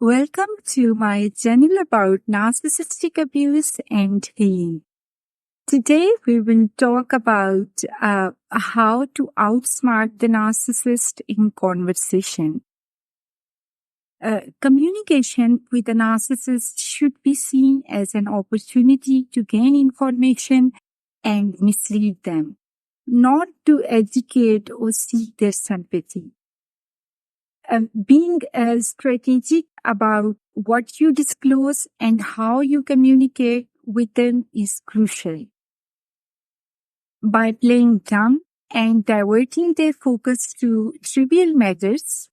Welcome to my channel about narcissistic abuse and healing. Today we will talk about how to outsmart the narcissist in conversation. Communication with a narcissist should be seen as an opportunity to gain information and mislead them, not to educate or seek their sympathy. Being strategic about what you disclose and how you communicate with them is crucial. By playing dumb and diverting their focus to trivial matters,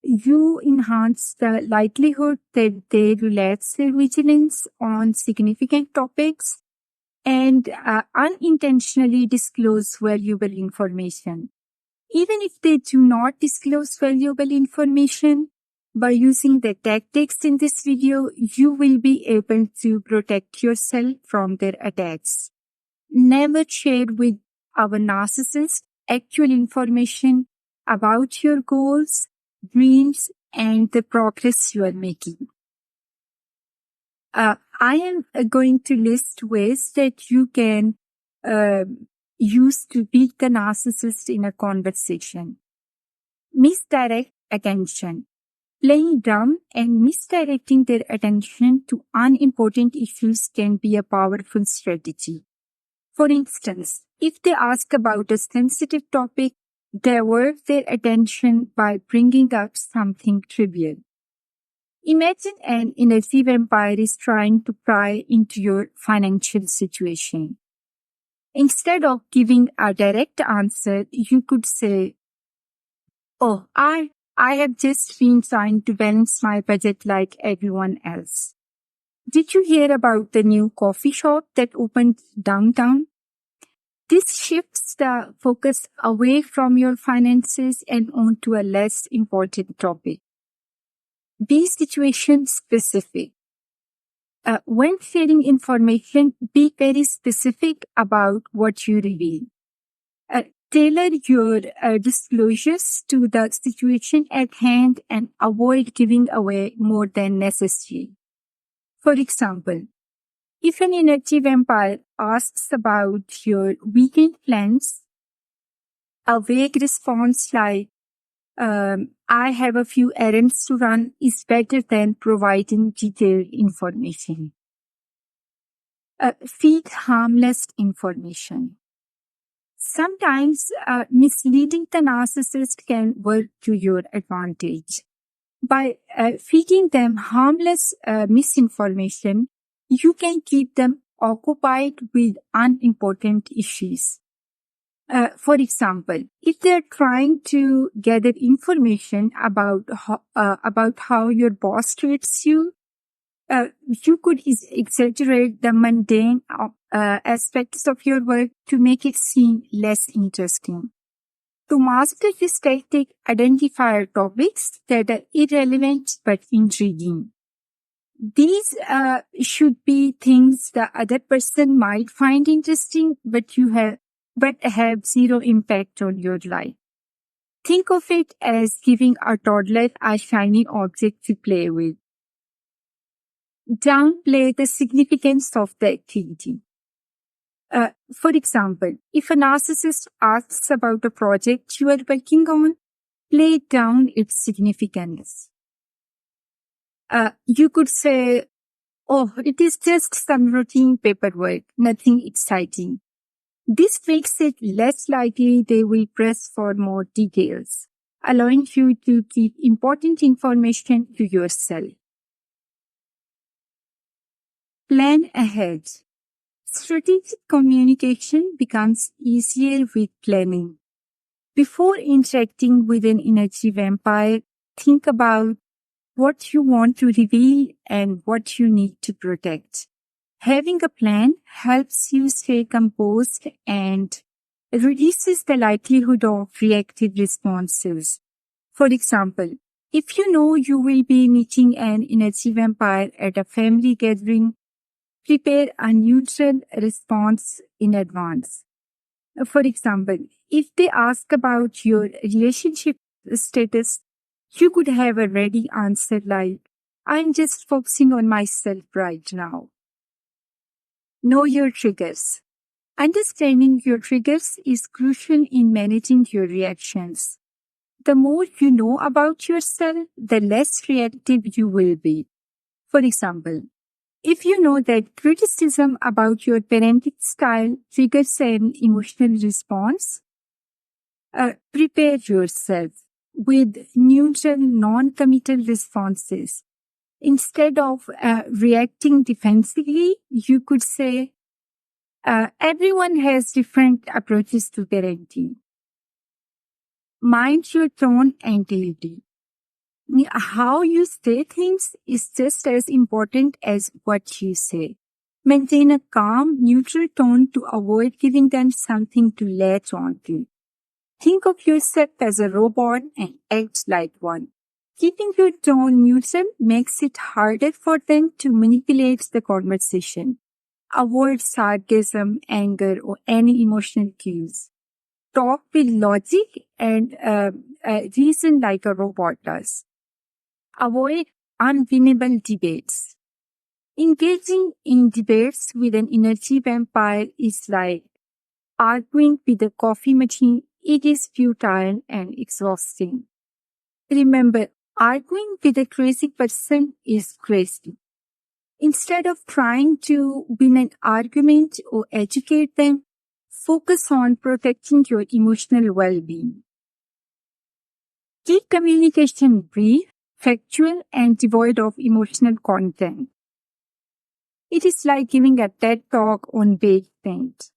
you enhance the likelihood that they relax their vigilance on significant topics and unintentionally disclose valuable information. Even if they do not disclose valuable information, by using the tactics in this video, you will be able to protect yourself from their attacks. Never share with our narcissist actual information about your goals, dreams, and the progress you are making. I am going to list ways that you can use to beat the narcissist in a conversation. Misdirect attention. Playing dumb and misdirecting their attention to unimportant issues can be a powerful strategy. For instance, if they ask about a sensitive topic, divert their attention by bringing up something trivial. Imagine an energy vampire is trying to pry into your financial situation. Instead of giving a direct answer, you could say, "Oh, I have just been trying to balance my budget like everyone else. Did you hear about the new coffee shop that opened downtown?" This shifts the focus away from your finances and onto a less important topic. Be situation specific. When sharing information, be very specific about what you reveal. Tailor your disclosures to the situation at hand and avoid giving away more than necessary. For example, if an energy vampire asks about your weekend plans, a vague response like, "I have a few errands to run," is better than providing detailed information. Feed harmless information. Sometimes misleading the narcissist can work to your advantage. By feeding them harmless misinformation, you can keep them occupied with unimportant issues. For example, if they're trying to gather information about how your boss treats you, you could exaggerate the mundane aspects of your work to make it seem less interesting. To master this tactic, identify topics that are irrelevant but intriguing. These should be things the other person might find interesting, but have zero impact on your life. Think of it as giving a toddler a shiny object to play with. Downplay the significance of the activity. For example, if a narcissist asks about a project you are working on, play down its significance. You could say, "Oh, it is just some routine paperwork, nothing exciting." This makes it less likely they will press for more details, allowing you to keep important information to yourself. Plan ahead. Strategic communication becomes easier with planning. Before interacting with an energy vampire, think about what you want to reveal and what you need to protect. Having a plan helps you stay composed and reduces the likelihood of reactive responses. For example, if you know you will be meeting an energy vampire at a family gathering, prepare a neutral response in advance. For example, if they ask about your relationship status, you could have a ready answer like, I'm just focusing on myself right now. Know your triggers. Understanding your triggers is crucial in managing your reactions. The more you know about yourself, the less reactive you will be. For example, if you know that criticism about your parenting style triggers an emotional response, prepare yourself with neutral, non-committal responses. Instead of reacting defensively, you could say, everyone has different approaches to parenting. Mind your tone and clarity. How you say things is just as important as what you say. Maintain a calm, neutral tone to avoid giving them something to latch on to. Think of yourself as a robot and act like one. Keeping your tone neutral makes it harder for them to manipulate the conversation. Avoid sarcasm, anger, or any emotional cues. Talk with logic and reason like a robot does. Avoid unwinnable debates. Engaging in debates with an energy vampire is like arguing with a coffee machine. It is futile and exhausting. Remember, arguing with a crazy person is crazy. Instead of trying to win an argument or educate them, focus on protecting your emotional well-being. Keep communication brief, factual, and devoid of emotional content. It is like giving a TED talk on baked paint.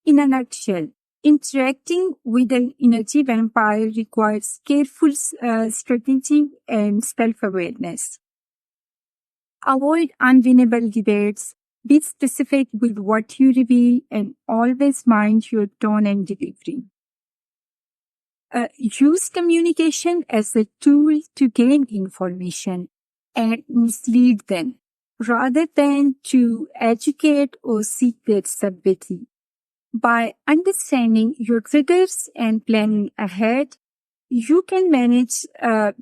In a nutshell, interacting with an energy vampire requires careful strategy and self-awareness. Avoid unwinnable debates, be specific with what you reveal, and always mind your tone and delivery. Use communication as a tool to gain information and mislead them, rather than to educate or seek their sympathy. By understanding your triggers and planning ahead, you can manage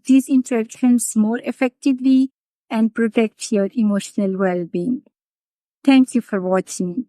these interactions more effectively and protect your emotional well-being. Thank you for watching.